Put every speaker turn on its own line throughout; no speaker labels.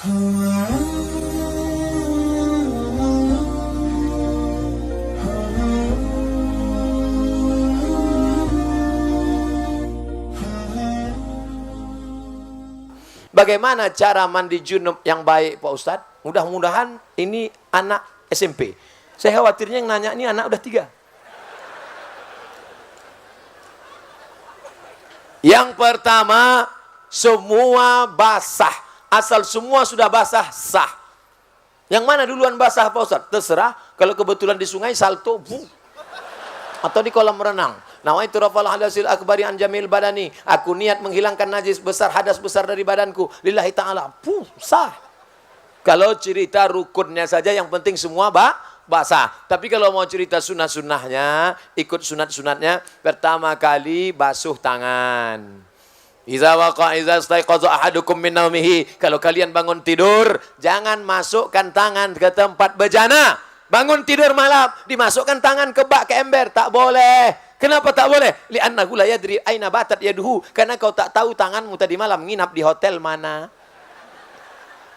Bagaimana cara mandi junub yang baik Pak Ustadz? Mudah-mudahan ini anak SMP. Saya khawatirnya yang nanya ini anak udah 3. Yang pertama, semua basah. Asal semua sudah basah, sah. Yang mana duluan basah Pak Ustadz? Terserah. Kalau kebetulan di sungai, salto. Atau di kolam renang. Nawaitu rafal hadasil akbari an jamil badani. Aku niat menghilangkan najis besar, hadas besar dari badanku. Lillahi ta'ala. Sah. Kalau cerita rukunnya saja, yang penting semua basah. Tapi kalau mau cerita sunah-sunahnya, ikut sunat-sunatnya, pertama kali basuh tangan. Iza staiqadha ahadukum min naumihi. Kalau kalian bangun tidur, jangan masukkan tangan ke tempat bejana. Bangun tidur malam, dimasukkan tangan ke bak, ke ember, tak boleh. Kenapa tak boleh? Li'annahu la yadri aina batat yaduhu. Karena kau tak tahu tanganmu tadi malam nginap di hotel mana.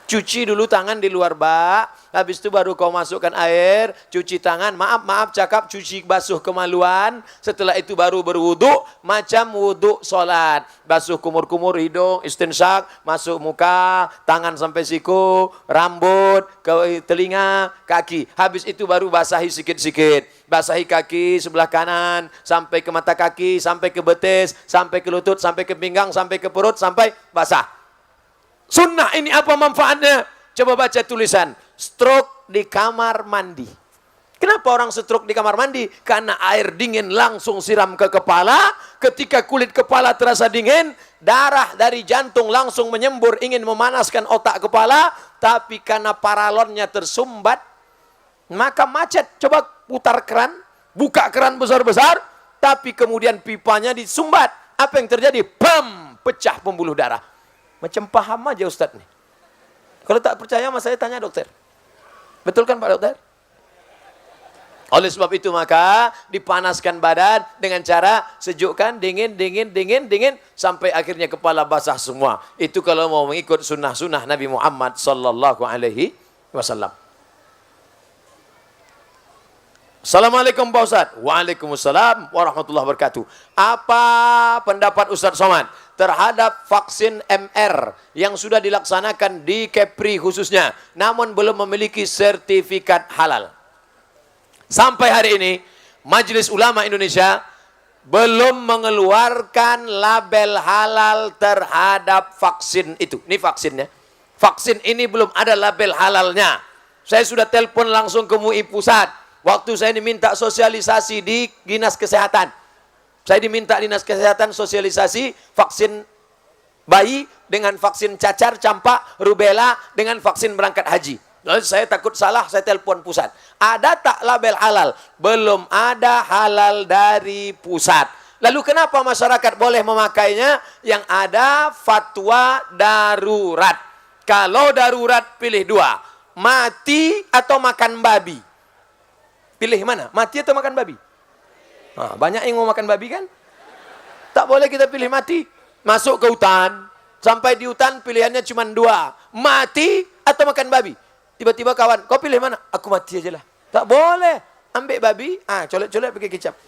Cuci dulu tangan di luar bak, habis itu baru kau masukkan air, cuci tangan, maaf cakap cuci basuh kemaluan, setelah itu baru berwudu, macam wudu solat, basuh kumur-kumur hidung, istinsyak, masuk muka, tangan sampai siku, rambut, ke telinga, kaki, habis itu baru basahi sikit-sikit, basahi kaki sebelah kanan, sampai ke mata kaki, sampai ke betis, sampai ke lutut, sampai ke pinggang, sampai ke perut, sampai basah. Sunnah ini apa manfaatnya? Coba baca tulisan. Stroke di kamar mandi. Kenapa orang stroke di kamar mandi? Karena air dingin langsung siram ke kepala. Ketika kulit kepala terasa dingin, darah dari jantung langsung menyembur ingin memanaskan otak kepala. Tapi karena paralonnya tersumbat, maka macet. Coba putar keran, buka keran besar-besar, tapi kemudian pipanya disumbat. Apa yang terjadi? Bam! Pecah pembuluh darah. Macam paham aja Ustadz nih. Kalau tak percaya sama saya tanya dokter. Betul kan Pak Dokter? Oleh sebab itu maka dipanaskan badan dengan cara sejukkan, dingin, sampai akhirnya kepala basah semua. Itu kalau mau mengikut sunnah-sunnah Nabi Muhammad sallallahu alaihi wasallam. Assalamualaikum Pak Ustadz. Waalaikumsalam warahmatullahi wabarakatuh. Apa pendapat Ustadz Somad terhadap vaksin MR yang sudah dilaksanakan di Kepri khususnya, namun belum memiliki sertifikat halal? Sampai hari ini, Majelis Ulama Indonesia belum mengeluarkan label halal terhadap vaksin itu. Ini vaksinnya. Vaksin ini belum ada label halalnya. Saya sudah telepon langsung ke MUI Pusat. Waktu saya diminta sosialisasi di Dinas Kesehatan. Saya diminta Dinas Kesehatan sosialisasi vaksin bayi dengan vaksin cacar, campak, rubella dengan vaksin berangkat haji. Lalu saya takut salah, saya telepon pusat. Ada tak label halal? Belum ada halal dari pusat. Lalu kenapa masyarakat boleh memakainya? Yang ada fatwa darurat. Kalau darurat pilih 2. Mati atau makan babi? Pilih mana? Mati atau makan babi? Nah, banyak yang mau makan babi kan? Tak boleh kita pilih mati. Masuk ke hutan. Sampai di hutan pilihannya cuma 2. Mati atau makan babi? Tiba-tiba kawan, kau pilih mana? Aku mati aja lah. Tak boleh. Ambil babi, colek-colek pakai kecap.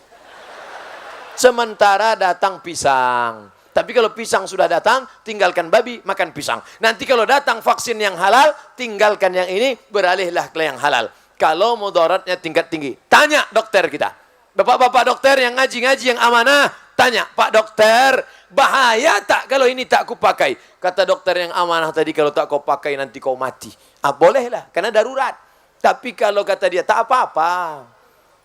Sementara datang pisang. Tapi kalau pisang sudah datang, tinggalkan babi, makan pisang. Nanti kalau datang vaksin yang halal, tinggalkan yang ini, beralihlah ke yang halal. Kalau mudaratnya tingkat tinggi. Tanya dokter kita. Bapak-bapak dokter yang ngaji-ngaji yang amanah. Tanya, Pak dokter, bahaya tak kalau ini tak kupakai? Kata dokter yang amanah tadi, kalau tak kau pakai nanti kau mati. Bolehlah, karena darurat. Tapi kalau kata dia, tak apa-apa.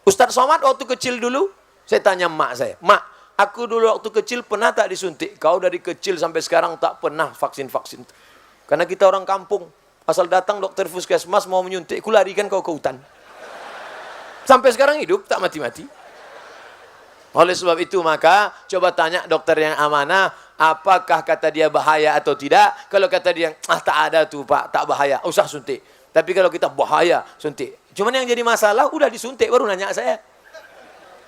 Ustadz Somad waktu kecil dulu, saya tanya mak saya. Mak, aku dulu waktu kecil pernah tak disuntik? Kau dari kecil sampai sekarang tak pernah vaksin-vaksin. Karena kita orang kampung. Asal datang dokter puskesmas mau menyuntik, kularikan kau ke hutan. Sampai sekarang hidup, tak mati-mati. Oleh sebab itu maka, coba tanya dokter yang amanah, apakah kata dia bahaya atau tidak. Kalau kata dia, tak ada tuh Pak, tak bahaya, usah suntik. Tapi kalau kita bahaya, suntik. Cuman yang jadi masalah, udah disuntik, baru nanya saya.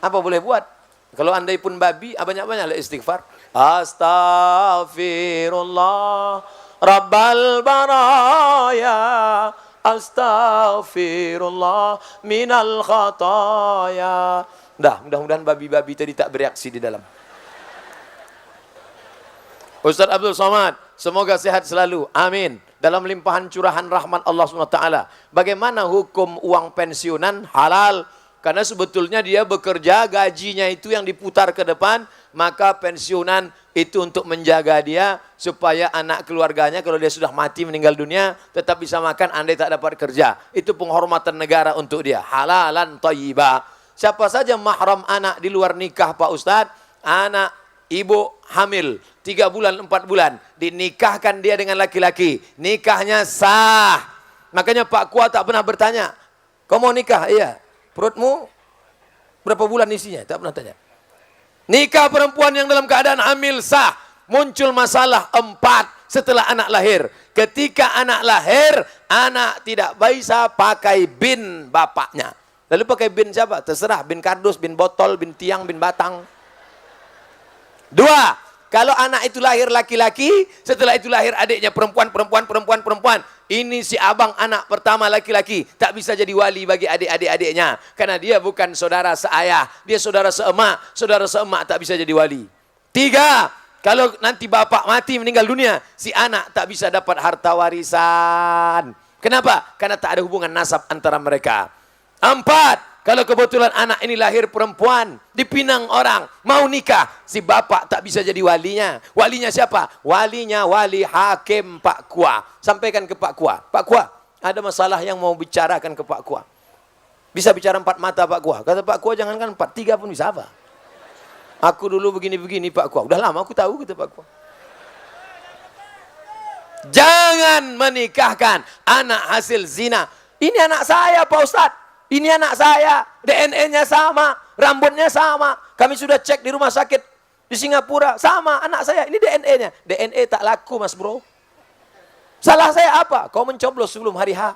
Apa boleh buat? Kalau andai pun babi, banyak-banyaklah istighfar. Astaghfirullah. Rabbal baraya, astaghfirullah minal khataya. Mudah-mudahan babi-babi tadi tak bereaksi di dalam. Ustaz Abdul Somad, semoga sehat selalu. Amin. Dalam limpahan curahan rahmat Allah SWT. Bagaimana hukum uang pensiunan? Halal. Karena sebetulnya dia bekerja, gajinya itu yang diputar ke depan. Maka pensiunan itu untuk menjaga dia. Supaya anak keluarganya kalau dia sudah mati meninggal dunia. Tetap bisa makan andai tak dapat kerja. Itu penghormatan negara untuk dia. Halalan thayyibah. Siapa saja mahram anak di luar nikah Pak Ustadz? Anak ibu hamil 3 bulan 4 bulan dinikahkan dia dengan laki-laki, nikahnya sah. Makanya Pak Kua tak pernah bertanya, kau mau nikah? Iya. Perutmu berapa bulan isinya? Tak pernah tanya. Nikah perempuan yang dalam keadaan hamil sah. Muncul masalah 4 setelah anak lahir. Ketika anak lahir, anak tidak bisa pakai bin bapaknya. Lalu pakai bin siapa? Terserah, bin kardus, bin botol, bin tiang, bin batang. 2, kalau anak itu lahir laki-laki, setelah itu lahir adiknya perempuan. Ini si abang anak pertama laki-laki, tak bisa jadi wali bagi adik-adiknya. Karena dia bukan saudara seayah, dia saudara seemak tak bisa jadi wali. 3, kalau nanti bapak mati meninggal dunia, si anak tak bisa dapat harta warisan. Kenapa? Karena tak ada hubungan nasab antara mereka. 4, kalau kebetulan anak ini lahir perempuan, dipinang orang, mau nikah, si bapak tak bisa jadi walinya. Walinya siapa? Walinya wali hakim Pak Kua. Sampaikan ke Pak Kua. Pak Kua, ada masalah yang mau bicarakan ke Pak Kua. Bisa bicara 4 mata Pak Kua. Kata Pak Kua, jangankan 4, 3 pun bisa apa? Aku dulu begini-begini Pak Kua. Udah lama aku tahu, kata Pak Kua. Jangan menikahkan anak hasil zina. Ini anak saya Pak Ustadz. Ini anak saya, DNA-nya sama, rambutnya sama. Kami sudah cek di rumah sakit di Singapura, sama anak saya. Ini DNA-nya. DNA tak laku mas bro. Salah saya apa? Kau mencoblos sebelum hari H.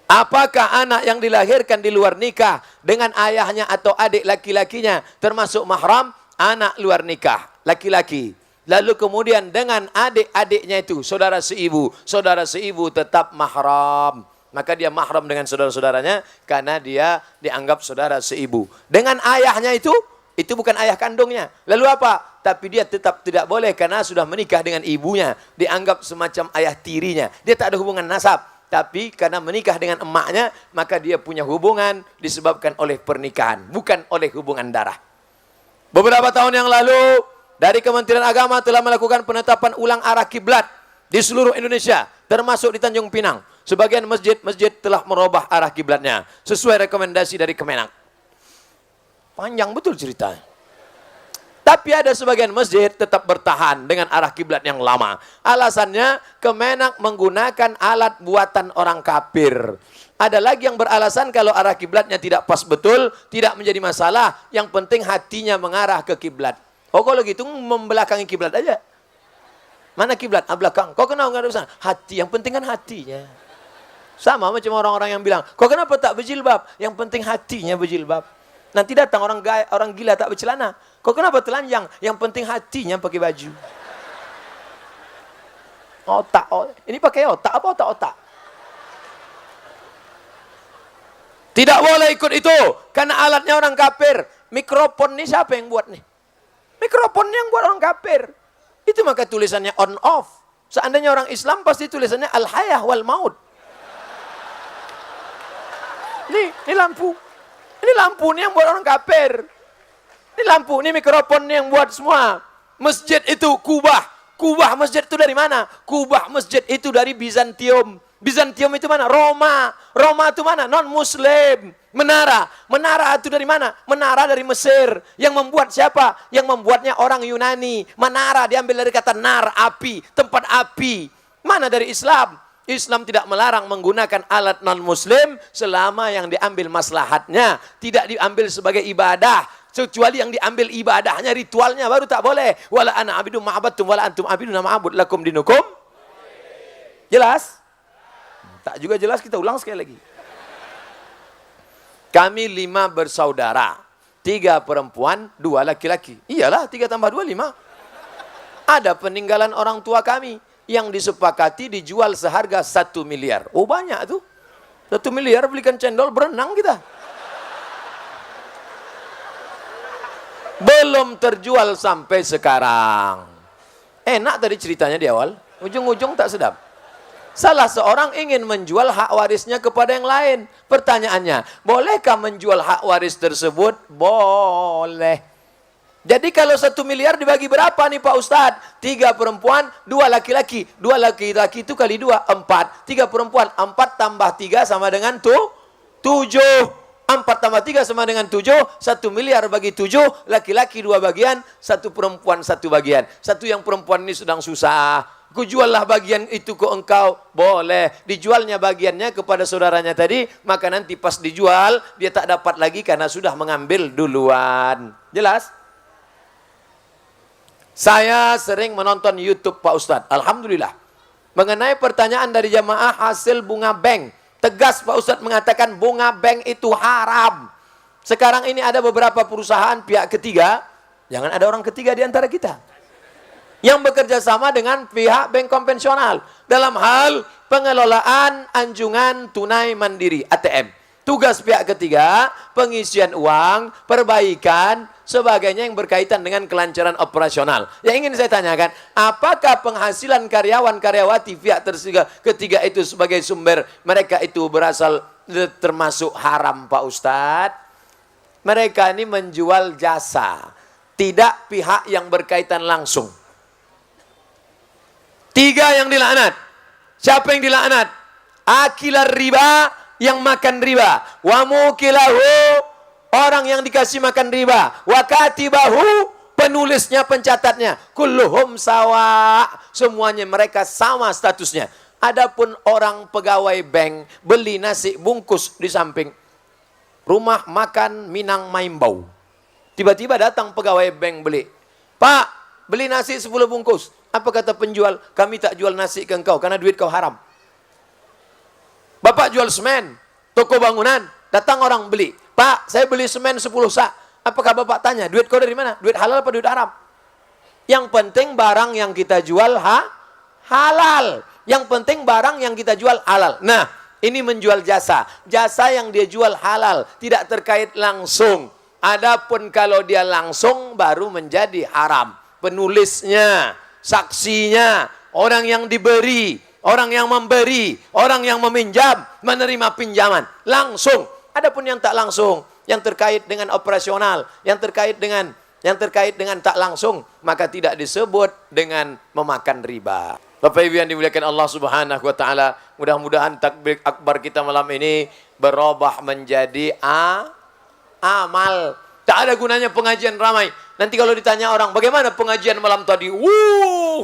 Apakah anak yang dilahirkan di luar nikah dengan ayahnya atau adik laki-lakinya termasuk mahram? Anak luar nikah, laki-laki. Lalu kemudian dengan adik-adiknya itu, saudara seibu tetap mahram. Maka dia mahram dengan saudara-saudaranya karena dia dianggap saudara seibu. Dengan ayahnya itu bukan ayah kandungnya. Lalu apa? Tapi dia tetap tidak boleh karena sudah menikah dengan ibunya. Dianggap semacam ayah tirinya. Dia tak ada hubungan nasab. Tapi karena menikah dengan emaknya, maka dia punya hubungan disebabkan oleh pernikahan. Bukan oleh hubungan darah. Beberapa tahun yang lalu, dari Kementerian Agama telah melakukan penetapan ulang arah kiblat di seluruh Indonesia, termasuk di Tanjung Pinang. Sebagian masjid-masjid telah merubah arah kiblatnya sesuai rekomendasi dari Kemenak. Panjang betul ceritanya. Tapi ada sebagian masjid tetap bertahan dengan arah kiblat yang lama. Alasannya Kemenak menggunakan alat buatan orang kafir. Ada lagi yang beralasan kalau arah kiblatnya tidak pas betul, tidak menjadi masalah. Yang penting hatinya mengarah ke kiblat. Oh kalau gitu membelakangi kiblat aja. Mana kiblat? Belakang. Kau kenal nggak ada urusan? Hati. Yang penting kan hatinya. Sama macam orang-orang yang bilang, kau kenapa tak berjilbab? Yang penting hatinya berjilbab. Nanti datang orang gila tak bercelana. Kau kenapa telanjang? Yang penting hatinya pakai baju. Otak. Ini pakai otak apa otak-otak? Tidak boleh ikut itu. Karena alatnya orang kafir. Mikrofon ini siapa yang buat nih? Mikrofon yang buat orang kafir. Itu maka tulisannya on off. Seandainya orang Islam pasti tulisannya al-hayah wal maut. Ini lampu. Ini lampu ini yang buat orang kafir. Ini lampu, ini mikrofon yang buat semua. Masjid itu Kubah. Kubah masjid itu dari mana? Kubah masjid itu dari Bizantium. Bizantium itu mana? Roma. Roma itu mana? Non-Muslim. Menara. Menara itu dari mana? Menara dari Mesir. Yang membuat siapa? Yang membuatnya orang Yunani. Menara diambil dari kata nar, api. Tempat api. Mana dari Islam? Islam tidak melarang menggunakan alat non-Muslim selama yang diambil maslahatnya. Tidak diambil sebagai ibadah. Kecuali yang diambil ibadahnya, ritualnya baru tak boleh. Wala ana abidum ma'abadtum wala antum abiduna ma'abud lakum dinukum. Jelas? Tak juga jelas, kita ulang sekali lagi. Kami 5 bersaudara. 3 perempuan, 2 laki-laki. Iyalah, 3 tambah 2, 5. Ada peninggalan orang tua kami yang disepakati dijual seharga 1 miliar. Oh banyak tuh. 1 miliar belikan cendol, berenang kita. Belum terjual sampai sekarang. Enak tadi ceritanya di awal. Ujung-ujung tak sedap. Salah seorang ingin menjual hak warisnya kepada yang lain. Pertanyaannya, bolehkah menjual hak waris tersebut? Boleh. Jadi kalau 1 miliar dibagi berapa nih Pak Ustadz? 3 perempuan, 2 laki-laki. 2 laki-laki itu kali 2, 4. 3 perempuan, 4 tambah 3 sama dengan 7. 4 tambah 3 sama dengan 7. 1 miliar bagi 7, laki-laki 2 bagian, 1 perempuan 1 bagian. 1 yang perempuan ini sedang susah. Kujuallah bagian itu ke engkau. Boleh. Dijualnya bagiannya kepada saudaranya tadi, maka nanti pas dijual, dia tak dapat lagi karena sudah mengambil duluan. Jelas? Saya sering menonton YouTube Pak Ustadz. Alhamdulillah. Mengenai pertanyaan dari jamaah hasil bunga bank. Tegas Pak Ustadz mengatakan bunga bank itu haram. Sekarang ini ada beberapa perusahaan pihak ketiga. Jangan ada orang ketiga di antara kita. Yang bekerja sama dengan pihak bank konvensional. Dalam hal pengelolaan anjungan tunai mandiri ATM. Tugas pihak ketiga, pengisian uang, perbaikan, sebagainya yang berkaitan dengan kelancaran operasional. Yang ingin saya tanyakan, apakah penghasilan karyawan-karyawati pihak ketiga itu sebagai sumber mereka itu berasal termasuk haram Pak Ustadz? Mereka ini menjual jasa, tidak pihak yang berkaitan langsung. 3 yang dilaknat. Siapa yang dilaknat? Akilar riba, yang makan riba. Wa mukilahu, orang yang dikasih makan riba. Wa katibahu, penulisnya, pencatatnya. Kulluhum sawa, semuanya mereka sama statusnya. Adapun orang pegawai bank beli nasi bungkus di samping rumah makan Minang Maimbau. Tiba-tiba datang pegawai bank beli. Pak, beli nasi 10 bungkus. Apa kata penjual? Kami tak jual nasi ke engkau karena duit kau haram. Bapak jual semen, toko bangunan, datang orang beli. Pak, saya beli semen 10 sak. Apakah Bapak tanya, duit kau dari mana? Duit halal apa duit haram? Yang penting barang yang kita jual halal. Yang penting barang yang kita jual halal. Nah, ini menjual jasa. Jasa yang dia jual halal, tidak terkait langsung. Adapun kalau dia langsung baru menjadi haram. Penulisnya, saksinya, orang yang diberi, orang yang memberi, orang yang meminjam, menerima pinjaman langsung. Adapun yang tak langsung, yang terkait dengan operasional, yang terkait dengan tak langsung, maka tidak disebut dengan memakan riba. Bapak Ibu yang dimuliakan Allah Subhanahu wa taala, mudah-mudahan takbir akbar kita malam ini berubah menjadi amal. Tak ada gunanya pengajian ramai. Nanti kalau ditanya orang, bagaimana pengajian malam tadi?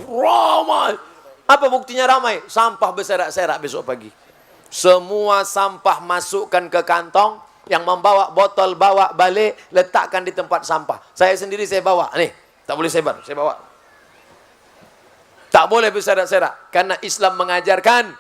Ramai. Apa buktinya ramai? Sampah berserak-serak besok pagi. Semua sampah masukkan ke kantong. Yang membawa botol bawa balik, letakkan di tempat sampah. Saya sendiri saya bawa. Nih, tak boleh sebar, saya bawa. Tak boleh berserak-serak. Karena Islam mengajarkan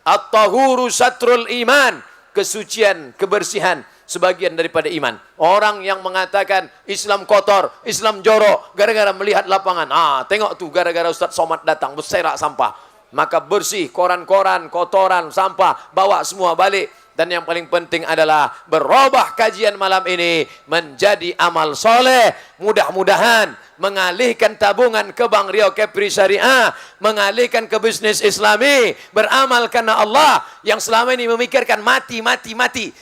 at-tahuru satrul iman. Kesucian, kebersihan, sebagian daripada iman. Orang yang mengatakan Islam kotor, Islam jorok, gara-gara melihat lapangan. Tengok tuh gara-gara Ustaz Somad datang, berserak sampah. Maka bersih, koran-koran, kotoran, sampah, bawa semua balik. Dan yang paling penting adalah berubah kajian malam ini menjadi amal soleh. Mudah-mudahan mengalihkan tabungan ke Bank Riau Kepri Syariah, mengalihkan ke bisnis Islami, beramal karena Allah. Yang selama ini memikirkan mati.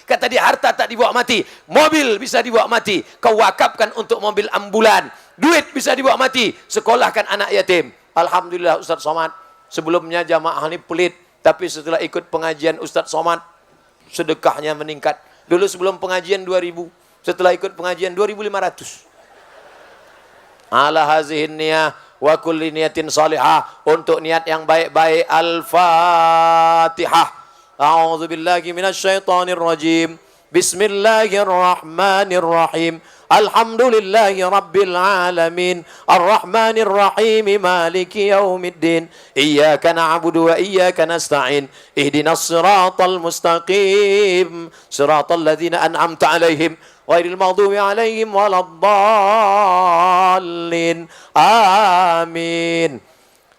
Kata dia harta tak dibawa mati, mobil bisa dibawa mati. Kau wakafkan untuk mobil ambulan, duit bisa dibawa mati, sekolahkan anak yatim. Alhamdulillah Ustaz Somad, sebelumnya jamaah ini pelit, tapi setelah ikut pengajian Ustaz Somad, sedekahnya meningkat. Dulu sebelum pengajian 2000, setelah ikut pengajian 2500. Ala hazihin niyah wa kulli niyatin salihah, untuk niat yang baik-baik. Al-Fatihah. A'udzu billahi minasyaitonir rajim. Bismillahirrahmanirrahim. Alhamdulillahi Rabbil Alamin. Ar-Rahmanir Rahim. Maliki Yaumiddin. Iyyaka na'budu wa iyyaka nasta'in. Ihdinas siratal mustaqim. Siratal ladzina an'amta 'alaihim ghairil maghdubi 'alaihim waladdallin. Amin.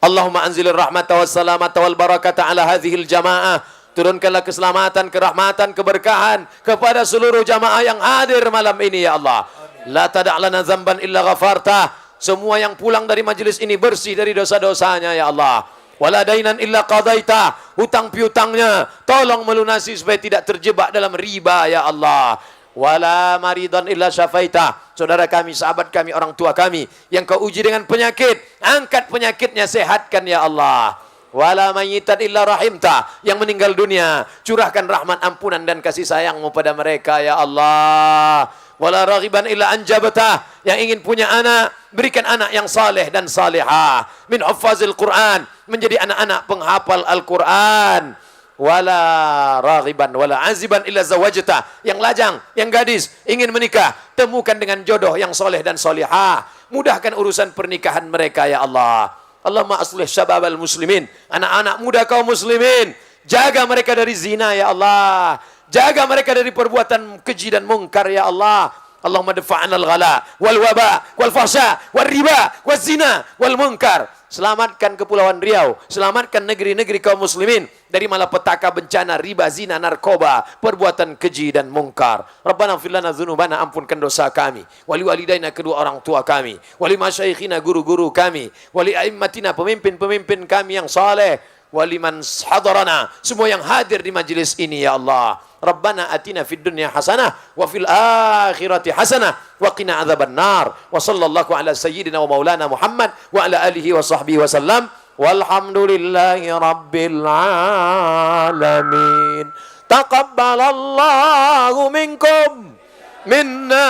Allahumma anzilir rahmata was salamata wal barakata ala hadhil jamaah. Turunkanlah keselamatan, kerahmatan, keberkahan kepada seluruh jamaah yang hadir malam ini ya Allah. La tada'lana zamban illa ghafartah. Semua yang pulang dari majelis ini bersih dari dosa-dosanya ya Allah. Wala dainan illa qadaita. Hutang piutangnya tolong melunasi supaya tidak terjebak dalam riba ya Allah. Wala maridan illa syafaita. Saudara kami, sahabat kami, orang tua kami yang kau uji dengan penyakit, angkat penyakitnya, sehatkan ya Allah. Wala mayyitan illa rahimta. Yang meninggal dunia, curahkan rahmat, ampunan dan kasih sayangmu pada mereka ya Allah. Wala raghiban illa anjabta. Yang ingin punya anak, berikan anak yang saleh dan salihah. Min huffazil Quran, menjadi anak-anak penghafal Al-Quran. Wala raghiban wala aziban illa zawajta. Yang lajang, yang gadis ingin menikah, temukan dengan jodoh yang soleh dan solihah. Mudahkan urusan pernikahan mereka ya Allah. Allahumma aslih syababal muslimin. Anak-anak muda kaum muslimin, jaga mereka dari zina ya Allah. Jaga mereka dari perbuatan keji dan mungkar ya Allah. Allahumma dafa'na al-ghala wal waba wal fahsya wal riba wal zina wal munkar. Selamatkan Kepulauan Riau, selamatkan negeri-negeri kaum muslimin dari malapetaka bencana riba, zina, narkoba, perbuatan keji dan mungkar. Rabbana ighfir lana dzunubana, ampunkan dosa kami, wali walidaina, kedua orang tua kami, wali masyaikhina, guru-guru kami, wali aimmatina, pemimpin-pemimpin kami yang saleh, wali man hadarana, semua yang hadir di majelis ini ya Allah. Rabbana atina fid dunya hasanah wa fil akhirati hasanah wa qina adzabannar. Wa sallallahu ala sayyidina wa maulana Muhammad wa ala alihi wa sahbihi wa sallam. Walhamdulillahi rabbil alamin. Taqabbalallahu minkum minna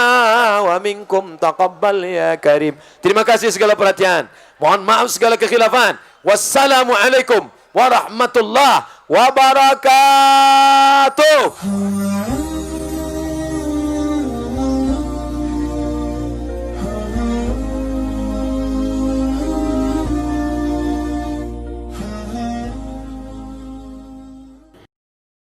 wa minkum taqabbal ya karim. Terima kasih segala perhatian. Mohon maaf segala kekhilafan. Wassalamualaikum warahmatullahi wabarakatuh.